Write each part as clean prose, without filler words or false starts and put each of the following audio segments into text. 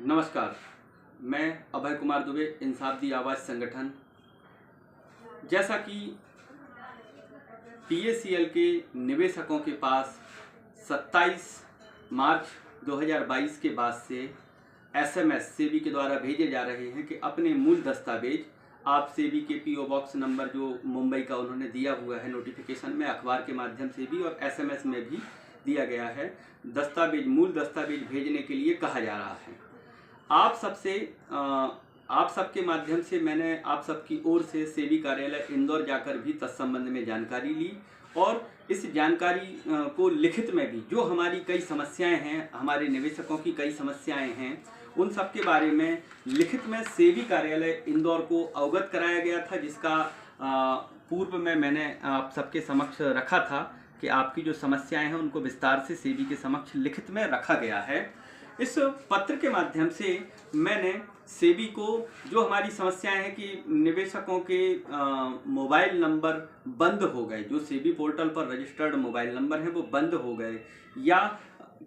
नमस्कार, मैं अभय कुमार दुबे, इंसाफ दी आवाज़ संगठन। जैसा कि PACL के निवेशकों के पास 27 मार्च 2022 के बाद से SMS सेबी के द्वारा भेजे जा रहे हैं कि अपने मूल दस्तावेज आप सेबी के PO बॉक्स नंबर जो मुंबई का उन्होंने दिया हुआ है नोटिफिकेशन में, अखबार के माध्यम से भी और SMS में भी दिया गया है, मूल दस्तावेज भेजने के लिए कहा जा रहा है। आप सबके माध्यम से मैंने आप सबकी ओर से सेबी कार्यालय इंदौर जाकर भी तत्संबंध में जानकारी ली और इस जानकारी को लिखित में भी जो हमारी कई समस्याएं हैं, हमारे निवेशकों की कई समस्याएं हैं, उन सब के बारे में लिखित में सेबी कार्यालय इंदौर को अवगत कराया गया था, जिसका पूर्व में मैंने आप सबके समक्ष रखा था कि आपकी जो समस्याएं हैं उनको विस्तार से सेबी के समक्ष लिखित में रखा गया है। इस पत्र के माध्यम से मैंने सेबी को जो हमारी समस्याएं हैं कि निवेशकों के मोबाइल नंबर बंद हो गए, जो सेबी पोर्टल पर रजिस्टर्ड मोबाइल नंबर हैं वो बंद हो गए या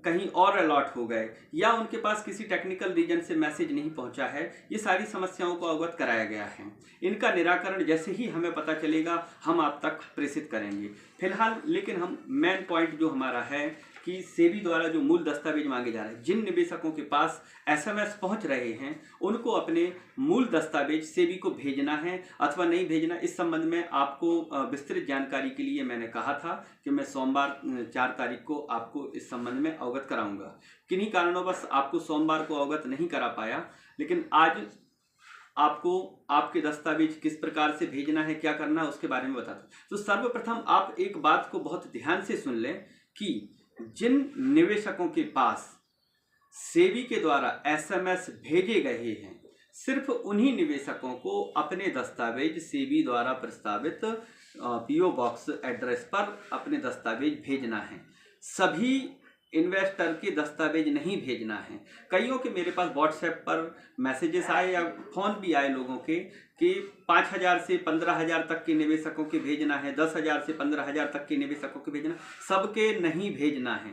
कहीं और अलॉट हो गए या उनके पास किसी टेक्निकल रीजन से मैसेज नहीं पहुंचा है, ये सारी समस्याओं को अवगत कराया गया है। इनका निराकरण जैसे ही हमें पता चलेगा हम आप तक प्रेषित करेंगे। फिलहाल लेकिन हम मेन पॉइंट जो हमारा है कि सेबी द्वारा जो मूल दस्तावेज मांगे जा रहे हैं, जिन निवेशकों के पास SMS पहुंच रहे हैं उनको अपने मूल दस्तावेज सेबी को भेजना है अथवा नहीं भेजना, इस संबंध में आपको विस्तृत जानकारी के लिए मैंने कहा था कि मैं सोमवार 4 तारीख को आपको इस संबंध में अवगत कराऊंगा। किन्हीं कारणोंवश आपको सोमवार को अवगत नहीं करा पाया, लेकिन आज आपको आपके दस्तावेज किस प्रकार से भेजना है, क्या करना है, उसके बारे में बताता हूं। तो सर्वप्रथम आप एक बात को बहुत ध्यान से सुन लें कि जिन निवेशकों के पास सेबी के द्वारा SMS भेजे गए हैं, सिर्फ उन्हीं निवेशकों को अपने दस्तावेज सेबी द्वारा प्रस्तावित PO बॉक्स एड्रेस पर अपने दस्तावेज भेजना है। सभी इन्वेस्टर के दस्तावेज नहीं भेजना है। कईयों के मेरे पास व्हाट्सएप पर मैसेजेस आए या फ़ोन भी आए लोगों के कि 5,000 से 15,000 तक के निवेशकों के भेजना है, 10,000 से 15,000 तक के निवेशकों के भेजना, सबके नहीं भेजना है।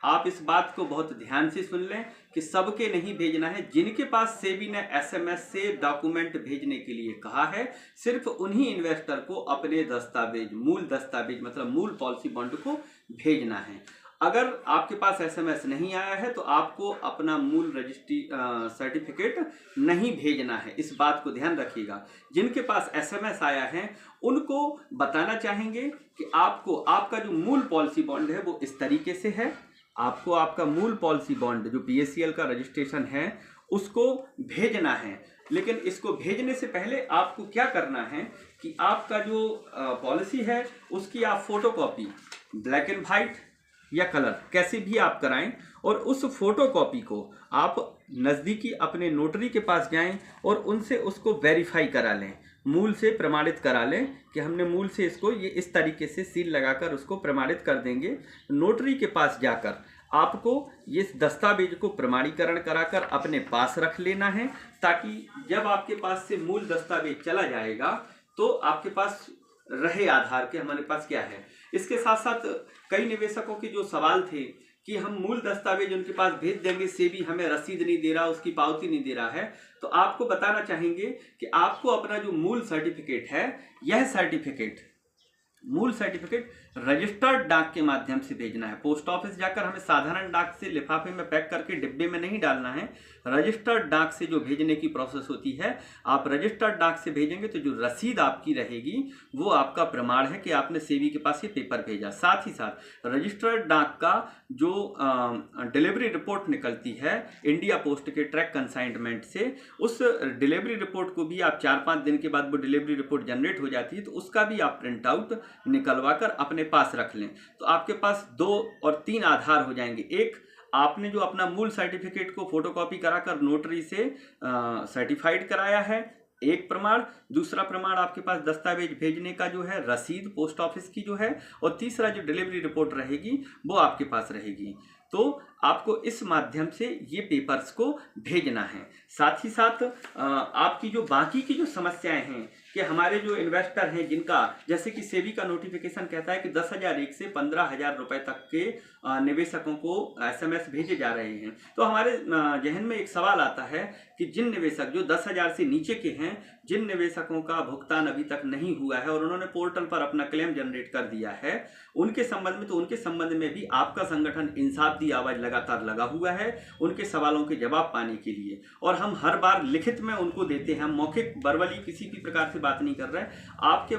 आप इस बात को बहुत ध्यान से सुन लें कि सबके नहीं भेजना है। जिनके पास सेबी ने SMS से डॉक्यूमेंट भेजने के लिए कहा है, सिर्फ उन्हीं इन्वेस्टर को अपने दस्तावेज, मूल दस्तावेज मतलब मूल पॉलिसी बॉन्ड को भेजना है। अगर आपके पास SMS नहीं आया है तो आपको अपना मूल रजिस्ट्री सर्टिफिकेट नहीं भेजना है, इस बात को ध्यान रखिएगा। जिनके पास SMS आया है उनको बताना चाहेंगे कि आपको आपका जो मूल पॉलिसी बॉन्ड है वो इस तरीके से है। आपको आपका मूल पॉलिसी बॉन्ड जो PACL का रजिस्ट्रेशन है उसको भेजना है, लेकिन इसको भेजने से पहले आपको क्या करना है कि आपका जो पॉलिसी है उसकी आप फोटोकॉपी ब्लैक एंड वाइट या कलर कैसे भी आप कराएं और उस फोटोकॉपी को आप नज़दीकी अपने नोटरी के पास जाएं और उनसे उसको वेरीफाई करा लें, मूल से प्रमाणित करा लें कि हमने मूल से इसको ये इस तरीके से सील लगाकर उसको प्रमाणित कर देंगे। नोटरी के पास जाकर आपको ये दस्तावेज को प्रमाणीकरण कराकर अपने पास रख लेना है, ताकि जब आपके पास से मूल दस्तावेज चला जाएगा तो आपके पास रहे आधार के हमारे पास क्या है। इसके साथ साथ कई निवेशकों के जो सवाल थे कि हम मूल दस्तावेज उनके पास भेज देंगे, सेबी हमें रसीद नहीं दे रहा, उसकी पावती नहीं दे रहा है, तो आपको बताना चाहेंगे कि आपको अपना जो मूल सर्टिफिकेट है, यह मूल सर्टिफिकेट रजिस्टर्ड डाक के माध्यम से भेजना है। पोस्ट ऑफिस जाकर हमें साधारण डाक से लिफाफे में पैक करके डिब्बे में नहीं डालना है। रजिस्टर्ड डाक से जो भेजने की प्रोसेस होती है, आप रजिस्टर्ड डाक से भेजेंगे तो जो रसीद आपकी रहेगी वो आपका प्रमाण है कि आपने सेबी के पास ये पेपर भेजा। साथ ही साथ रजिस्टर्ड डाक का जो डिलीवरी रिपोर्ट निकलती है इंडिया पोस्ट के ट्रैक कंसाइनमेंट से, उस डिलीवरी रिपोर्ट को भी आप 4-5 दिन के बाद वो डिलीवरी रिपोर्ट जनरेट हो जाती है, तो उसका भी आप प्रिंट आउट निकलवा कर अपने पास रख लें। तो आपके पास 2 और 3 आधार हो जाएंगे। एक, आपने जो अपना मूल सर्टिफिकेट को फोटोकॉपी कराकर नोटरी से सर्टिफाइड कराया है, एक प्रमाण। दूसरा प्रमाण आपके पास दस्तावेज भेजने का जो है रसीद पोस्ट ऑफिस की जो है, और तीसरा जो डिलीवरी रिपोर्ट रहेगी वो आपके पास रहेगी। तो आपको इस माध्यम से ये पेपर्स को भेजना है। साथ ही साथ आपकी जो बाकी की जो समस्याएं हैं कि हमारे जो इन्वेस्टर हैं जिनका, जैसे कि सेबी का नोटिफिकेशन कहता है कि 10,001 से 15,000 रुपए तक के निवेशकों को SMS भेजे जा रहे हैं, तो हमारे जहन में एक सवाल आता है कि जिन निवेशक जो 10,000 से नीचे के हैं, जिन निवेशकों का भुगतान अभी तक नहीं हुआ है और उन्होंने पोर्टल पर अपना क्लेम जनरेट कर दिया है, उनके संबंध में भी आपका संगठन इंसाफ दी आवाज लगातार लगा हुआ है उनके सवालों के जवाब पाने के लिए। और हम हर बार लिखित में उनको देते हैं, हम मौखिक वर्बली किसी भी प्रकार से बात नहीं कर रहे हैं, आपके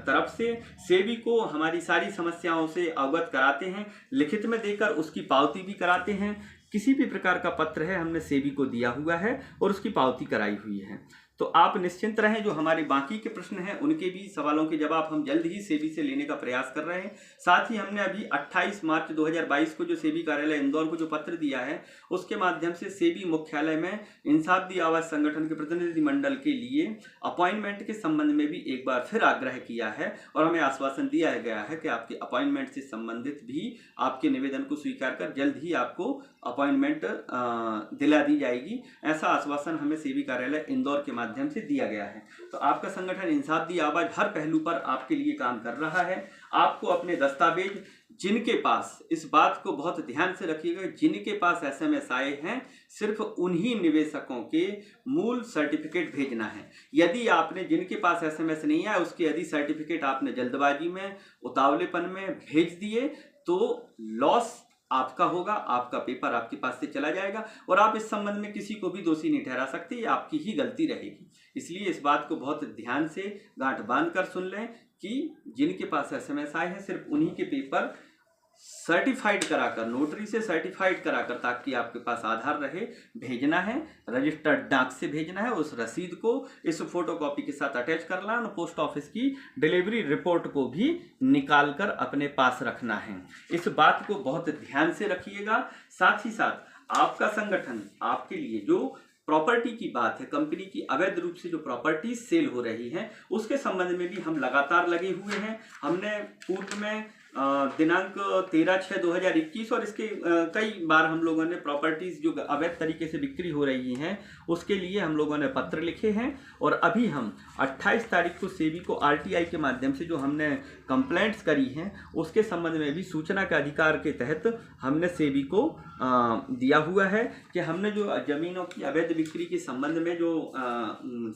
तरफ से सेबी को हमारी सारी समस्याओं से अवगत कराते हैं, लिखित में देकर उसकी पावती भी कराते हैं। किसी भी प्रकार का पत्र है हमने सेबी को दिया हुआ है और उसकी पावती कराई हुई है। तो आप निश्चिंत रहें, जो हमारे बाकी के प्रश्न हैं उनके भी सवालों के जवाब हम जल्द ही सेबी से लेने का प्रयास कर रहे हैं। साथ ही हमने अभी 28 मार्च 2022 को जो सेबी कार्यालय इंदौर को जो पत्र दिया है, उसके माध्यम से सेबी मुख्यालय में इंसाफ दी आवाज संगठन के प्रतिनिधिमंडल के लिए अपॉइंटमेंट के संबंध में भी एक बार फिर आग्रह किया है और हमें आश्वासन दिया गया है कि आपके अपॉइंटमेंट से संबंधित भी आपके निवेदन को स्वीकार कर जल्द ही आपको अपॉइंटमेंट दिला दी जाएगी। ऐसा आश्वासन हमें सेबी कार्यालय इंदौर के माध्यम से दिया गया है। तो आपका संगठन इंसाफ दी आवाज हर पहलू पर आपके लिए काम कर रहा है। आपको अपने दस्तावेज, जिनके पास, इस बात को बहुत ध्यान से रखिएगा, जिनके पास SMS आए हैं सिर्फ उन्हीं निवेशकों के मूल सर्टिफिकेट भेजना है। यदि आपने, जिनके पास SMS नहीं आया, उसके यदि सर्टिफिकेट आपने जल्दबाजी में, उतावलेपन में भेज दिए तो लॉस आपका होगा, आपका पेपर आपके पास से चला जाएगा और आप इस संबंध में किसी को भी दोषी नहीं ठहरा सकते, ये आपकी ही गलती रहेगी। इसलिए इस बात को बहुत ध्यान से गांठ बांध कर सुन लें कि जिनके पास SMS आए हैं सिर्फ उन्हीं के पेपर सर्टिफाइड कराकर, नोटरी से सर्टिफाइड कराकर, ताकि आपके पास आधार रहे, भेजना है, रजिस्टर्ड डाक से भेजना है। उस रसीद को इस फोटोकॉपी के साथ अटैच करना है और पोस्ट ऑफिस की डिलीवरी रिपोर्ट को भी निकाल कर अपने पास रखना है। इस बात को बहुत ध्यान से रखिएगा। साथ ही साथ आपका संगठन, आपके लिए जो प्रॉपर्टी की बात है, कंपनी की अवैध रूप से जो प्रॉपर्टी सेल हो रही है, उसके संबंध में भी हम लगातार लगे हुए हैं। हमने पूर्व में दिनांक 13/6/2021 और इसके कई बार हम लोगों ने प्रॉपर्टीज जो अवैध तरीके से बिक्री हो रही हैं उसके लिए हम लोगों ने पत्र लिखे हैं और अभी हम 28 तारीख को सेबी को RTI के माध्यम से जो हमने कंप्लेंट्स करी हैं उसके संबंध में भी सूचना के अधिकार के तहत हमने सेबी को दिया हुआ है कि हमने जो जमीनों की अवैध बिक्री के संबंध में जो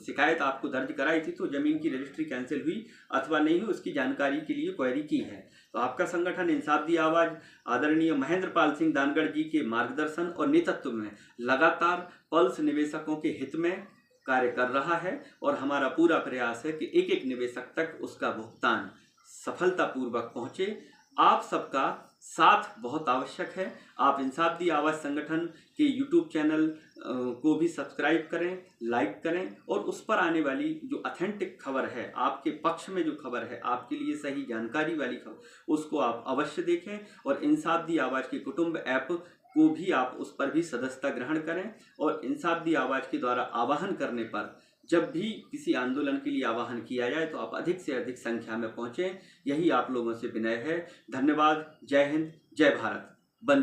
शिकायत आपको दर्ज कराई थी, तो जमीन की रजिस्ट्री कैंसिल हुई अथवा नहीं हुई, उसकी जानकारी के लिए क्वेरी की है। तो आपका संगठन इंसाफ दी आवाज आदरणीय महेंद्र पाल सिंह दानगढ़ जी के मार्गदर्शन और नेतृत्व में लगातार पल्स निवेशकों के हित में कार्य कर रहा है और हमारा पूरा प्रयास है कि एक एक निवेशक तक उसका भुगतान सफलतापूर्वक पहुंचे। आप सबका साथ बहुत आवश्यक है। आप इंसाफ दी आवाज संगठन के YouTube चैनल को भी सब्सक्राइब करें, लाइक करें और उस पर आने वाली जो ऑथेंटिक खबर है, आपके पक्ष में जो खबर है, आपके लिए सही जानकारी वाली खबर, उसको आप अवश्य देखें और इंसाफ दी आवाज के कुटुंब ऐप को भी आप उस पर भी सदस्यता ग्रहण करें और इंसाफ दी आवाज के द्वारा आवाहन करने पर, जब भी किसी आंदोलन के लिए आवाहन किया जाए तो आप अधिक से अधिक संख्या में पहुंचें। यही आप लोगों से विनय है। धन्यवाद। जय हिंद, जय भारत।